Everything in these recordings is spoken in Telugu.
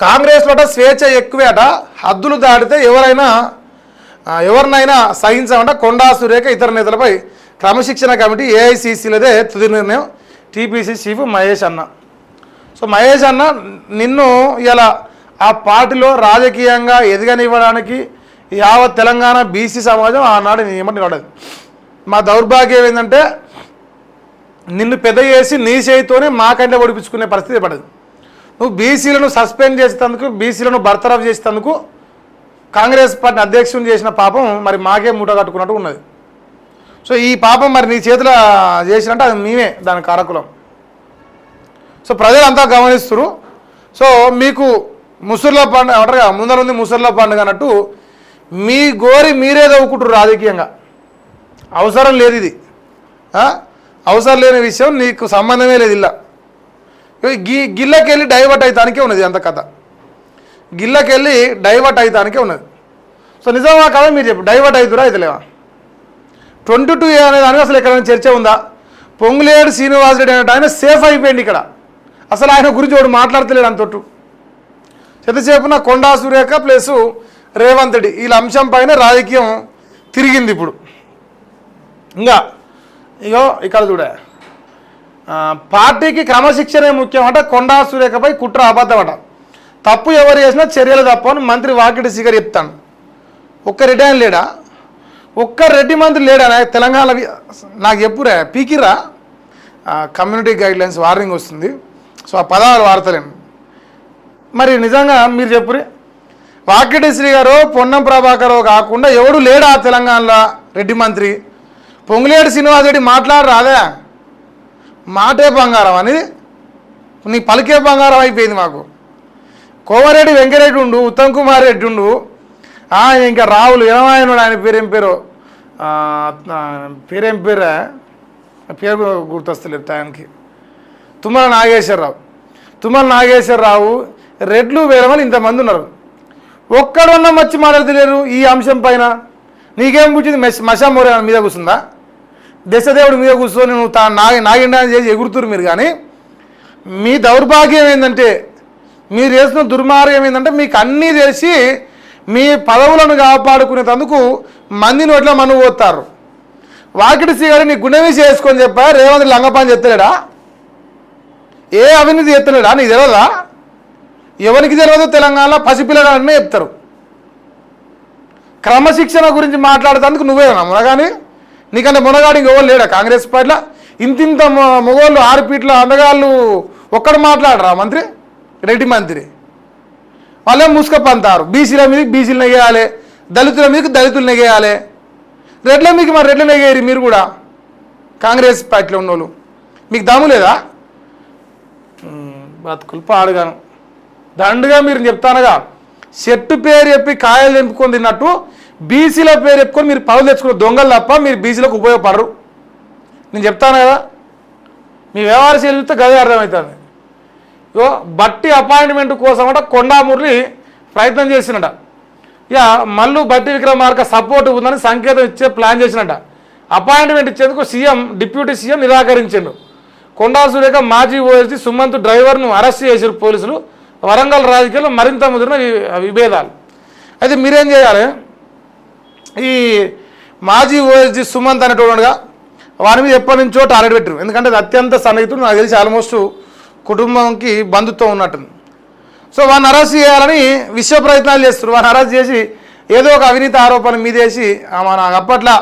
కాంగ్రెస్లో స్వేచ్ఛ ఎక్కువేట, హద్దులు దాటితే ఎవరినైనా సహించమంట కొండా సురేఖ ఇతర నేతలపై క్రమశిక్షణ కమిటీ ఏఐసిసిలదే తుది నిర్ణయం. టీపీసీ చీఫ్ మహేష్ అన్న. సో మహేష్ అన్న నిన్ను ఇలా ఆ పార్టీలో రాజకీయంగా ఎదగనివ్వడానికి యావత్ తెలంగాణ బీసీ సమాజం ఆనాడు ఏమంటే నడదు. మా దౌర్భాగ్యం ఏంటంటే నిన్ను పెద్ద చేసి నీ చేయితోనే మాకంటే ఒడిపించుకునే పరిస్థితి పడదు. నువ్వు బీసీలను సస్పెండ్ చేసేందుకు, బీసీలను బర్తరఫ్ చేసేందుకు కాంగ్రెస్ పార్టీ అధ్యక్షుని చేసిన పాపం మరి మాకే మూట కట్టుకున్నట్టు ఉన్నది. సో ఈ పాపం మరి నీ చేతిలో చేసినట్టు అది మేమే దాని కారకులం. సో ప్రజలంతా గమనిస్తున్నారు. సో మీకు ముసుర్ల పండుగ అంటారు కదా, ముందర ఉంది ముసుర్ల పండుగ అన్నట్టు మీ గోరి మీరే దవ్వుకుంటారు రాజకీయంగా. అవసరం లేదు, ఇది అవసరం లేని విషయం, నీకు సంబంధమే లేదు. ఇలా గిల్లకెళ్ళి డైవర్ట్ అవుతానికే ఉన్నది అంత కథ. గిల్లకెళ్ళి డైవర్ట్ అవుతానికే ఉన్నది. సో నిజమా కదా మీరు చెప్పు, డైవర్ట్ అవుతురా అయితలేవా? 22A అనే దానికి అసలు ఎక్కడైనా చర్చ ఉందా? పొంగులేడు శ్రీనివాసరెడ్డి అన్నట్టు ఆయన సేఫ్ అయిపోయింది ఇక్కడ. అసలు ఆయన గురించి వాడు మాట్లాడతలేడు అంతొట్టు. ఎంతసేపున కొండా సురేఖ ప్లస్ రేవంత్ రెడ్డి వీళ్ళ అంశం పైన రాజకీయం తిరిగింది ఇప్పుడు. ఇంకా ఇగో ఇక్కడ చూడ, పార్టీకి క్రమశిక్షణే ముఖ్యం అంట. కొండా సురేఖపై కుట్ర అబద్ధం అట. తప్పు ఎవరు చేసినా చర్యలు తప్ప అని మంత్రి వాకిటి శ్రీగారు చెప్తాను. ఒక్క రెడ్డి ఆయన లేడా? ఒక్క రెడ్డి మంత్రి లేడా తెలంగాణ? నాకు చెప్పురా, పీకిరా. కమ్యూనిటీ గైడ్లైన్స్ వార్నింగ్ వస్తుంది. సో ఆ పదాలు వాడతలేను. మరి నిజంగా మీరు చెప్పురే, వాకిటి శ్రీ గారు పొన్నం ప్రభాకర్ కాకుండా ఎవడు లేడా తెలంగాణలో రెడ్డి మంత్రి? పొంగులేడు శ్రీనివాసరెడ్డి మాట్లాడరాదా? మాటే బంగారం అనేది నీ పలికే బంగారం అయిపోయింది మాకు. కోమరెడ్డి వెంకరెడ్డి ఉండు, ఉత్తమ్ కుమార్ రెడ్డి ఉండు, ఇంకా రావులు ఏమాయనుడు, ఆయన పేరేం పేరు పేరు గుర్తొస్తలేదు టైంకి. తుమ్మల నాగేశ్వరరావు రెడ్లు వేరమని ఇంతమంది ఉన్నారు. ఒక్కడన్నా వచ్చి మాట్లాడతలేరు ఈ అంశం పైన. నీకేం కూర్చుంది? మషామోరే మీద కూర్చుందా? దశదేవుడి మీద కూర్చొని నువ్వు నాగిండాన్ని చేసి ఎగురుతురు మీరు. కానీ మీ దౌర్భాగ్యం ఏంటంటే, మీరు చేసిన దుర్మార్గం ఏంటంటే, మీకు అన్నీ తెలిసి మీ పదవులను కాపాడుకునేందుకు మంది నోట్ల మన్ను పోతారు. వాకిటి శ్రీ గారు నీ గుండె వేసి వేసుకొని చెప్పా, రేవంత్ లంగపాని చెప్తలేడా? ఏ అవినీతి చెప్తలేడా? నీకు తెలియదా? ఎవరికి తెలియదు తెలంగాణలో పసిపిల్లగానే చెప్తారు. క్రమశిక్షణ గురించి మాట్లాడేందుకు నువ్వేనా మునగాని? నీకంటే మునగాడు ఇంకెవరు లేడా కాంగ్రెస్ పార్టీలో? ఇంతింత మొగోళ్ళు 6 ఫీట్ల అందగాళ్ళు ఒక్కడు మాట్లాడరా మంత్రి? రెడ్డి మంత్రి వాళ్ళే మూసుకపోతారు. బీసీల మీదకి బీసీలు నెగేయాలి, దళితుల మీదకి దళితులు నెగేయాలి, రెడ్ల మీకు మరి రెడ్లు నెగేయరు. మీరు కూడా కాంగ్రెస్ పార్టీలో ఉన్నోళ్ళు మీకు దమ్ము లేదా? బతుకులు పాడుగాను దండుగా మీరు చెప్తానగా, చెట్టు పేరు చెప్పి కాయలు తెంపుకొని తిన్నట్టు బీసీల పేరు చెప్పుకొని మీరు పదవులు తెచ్చుకున్న దొంగలు తప్ప మీరు బీసీలకు ఉపయోగపడరు. నేను చెప్తాను కదా, మీ వ్యవహార శైలి చూస్తే గదే అర్థమవుతుంది. ఇగో బట్టి అపాయింట్మెంట్ కోసం అంట కొండా మురళి ప్రయత్నం చేసినట. ఇక మళ్ళీ బట్టి విక్రమార్క సపోర్ట్ ఉందని సంకేతం ఇచ్చే ప్లాన్ చేసినట. అపాయింట్మెంట్ ఇచ్చేందుకు డిప్యూటీ సీఎం నిరాకరించిండు. కొండా సురేఖ మాజీ ఓఎస్డీ సుమంత్ డ్రైవర్ను అరెస్ట్ చేశారు పోలీసులు. వరంగల్ రాజకీయాల్లో మరింత ముదిరిన విభేదాలు. అయితే మీరేం చేయాలి? ఈ మాజీ ఓఎస్డీ సుమంత్ అనేటోడుగా వారి మీద ఎప్పటి నుంచో టార్గెట్ పెట్టారు. ఎందుకంటే అది అత్యంత సన్నిహితుడు, నాకు తెలిసి ఆల్మోస్ట్ కుటుంబంకి బంధుత్వం ఉన్నట్టుంది. సో వాడిని అరెస్ట్ చేయాలని విశ్వ ప్రయత్నాలు చేస్తారు. వాడిని అరెస్ట్ చేసి ఏదో ఒక అవినీతి ఆరోపణ మీదేసి నాకు అప్పట్లో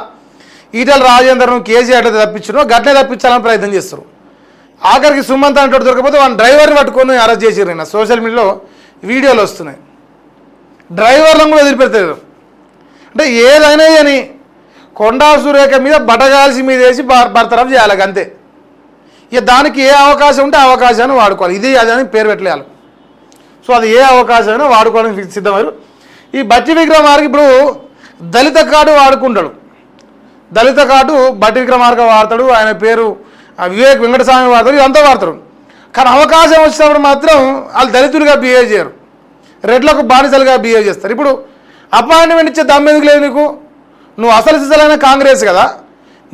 ఈటెల రాజేందర్ను కేసీఆర్ తప్పించడం గట్లే తప్పించాలని ప్రయత్నం చేస్తారు. ఆఖరికి సుమంత్ అంటే దొరకపోతే వాళ్ళ డ్రైవర్ని పట్టుకొని అరెస్ట్ చేసారు. నిన్న సోషల్ మీడియాలో వీడియోలు వస్తున్నాయి. డ్రైవర్లను కూడా వదిలిపెడతారు. అంటే ఏదైనా అని కొండా సురేఖ మీద బటగాల్సి మీద వేసి బర్తరఫ్ చేయాలి అంతే. ఇక దానికి ఏ అవకాశం ఉంటే ఆ అవకాశాన్ని వాడుకోవాలి. ఇది అది అని పేరు పెట్టలేయాలి. సో అది ఏ అవకాశమైనా వాడుకోవడానికి సిద్ధమయ్యారు. ఈ బట్టి విక్రమార్క ఇప్పుడు దళిత కార్డు వాడుకుంటాడు. దళిత కార్డు బట్టి విక్రమార్క వాడతాడు, ఆయన పేరు వివేక్ వెంకటస్వామి వాడతాడు, ఇదంతా వాడతారు. కానీ అవకాశం వచ్చినప్పుడు మాత్రం వాళ్ళు దళితులుగా బిహేవ్ చేయరు, రెడ్లకు బానిసలుగా బిహేవ్ చేస్తారు. ఇప్పుడు అపాయింట్మెంట్ ఇచ్చే దమ్ము ఎందుకు లేదు నీకు? నువ్వు అసలు సిసలైన కాంగ్రెస్ కదా.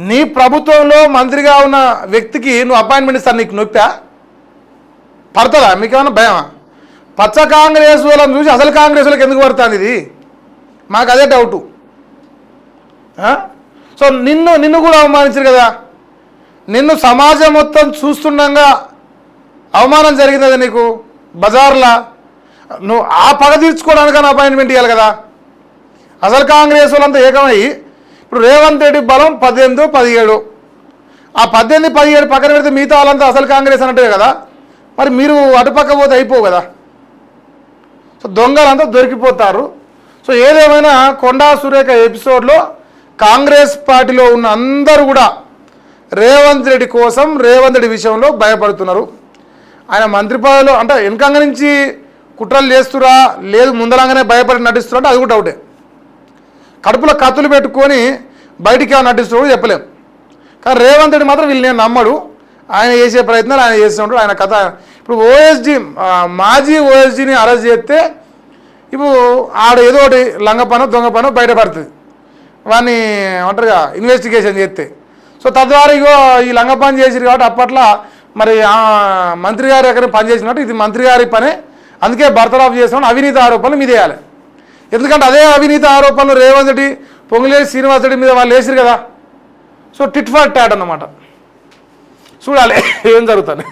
నీ ప్రభుత్వంలో మంత్రిగా ఉన్న వ్యక్తికి నువ్వు అపాయింట్మెంట్ ఇస్తాను, నీకు నొప్పా? పడుతుందా? మీకేమన్నా భయమా? పచ్చ కాంగ్రెస్ వాళ్ళని చూసి అసలు కాంగ్రెస్ వాళ్ళకి ఎందుకు పడుతుంది ఇది? మాకు అదే డౌటు. సో నిన్ను కూడా అవమానించారు కదా, నిన్ను సమాజం మొత్తం చూస్తుండగా అవమానం జరిగింది కదా నీకు బజార్లా. నువ్వు ఆ పగ తీర్చుకోవడానికని అపాయింట్మెంట్ ఇవ్వాలి కదా. అసలు కాంగ్రెస్ వాళ్ళంతా ఏకమయ్యి ఇప్పుడు రేవంత్ రెడ్డి బలం 18, 17, ఆ 18, 17 పక్కన పెడితే మిగతా వాళ్ళంతా అసలు కాంగ్రెస్ అన్నట్టే కదా. మరి మీరు అటుపక్క పోతే అయిపోవు కదా. సో దొంగలంతా దొరికిపోతారు. సో ఏదేమైనా కొండా సురేఖ ఎపిసోడ్లో కాంగ్రెస్ పార్టీలో ఉన్న అందరూ కూడా రేవంత్ రెడ్డి కోసం, రేవంత్ రెడ్డి విషయంలో భయపడుతున్నారు. ఆయన మంత్రి పదవిలో అంటే వెనకంగా నుంచి కుట్రలు చేస్తురా లేదు ముందరంగానే భయపడి నటిస్తురా అంటే అది కూడా డౌటే. కడుపులో కత్తులు పెట్టుకొని బయటికి ఏమైనా నటిస్తున్నాడు చెప్పలేం. కానీ రేవంత్ రెడ్డి మాత్రం వీళ్ళు నేను నమ్మడు. ఆయన చేసే ప్రయత్నాలు ఆయన చేస్తూ ఆయన కథ. ఇప్పుడు ఓఎస్డీ మాజీ ఓఎస్డీని అరెస్ట్ చేస్తే ఇప్పుడు ఆడ ఏదో ఒకటి లంగ పనో దొంగ పనో బయటపడుతుంది వాడిని ఒంటరిగా ఇన్వెస్టిగేషన్ చేస్తే. సో తద్వారా ఇగో ఈ లంగ పని చేసిరు కాబట్టి అప్పట్లో మరి మంత్రి గారు ఎక్కడ పని చేసినట్టు ఇది మంత్రి గారి పనే, అందుకే బర్తరాఫ్ చేసిన అవినీతి ఆరోపణలు మీద వేయాలి. ఎందుకంటే అదే అవినీతి ఆరోపణలు రేవంత్ రెడ్డి, పొంగులేటి శ్రీనివాస్ రెడ్డి మీద వాళ్ళు వేసిరు కదా. సో టిట్ ఫర్ టాట్ అన్నమాట. చూడాలి ఏం జరుగుతుంది.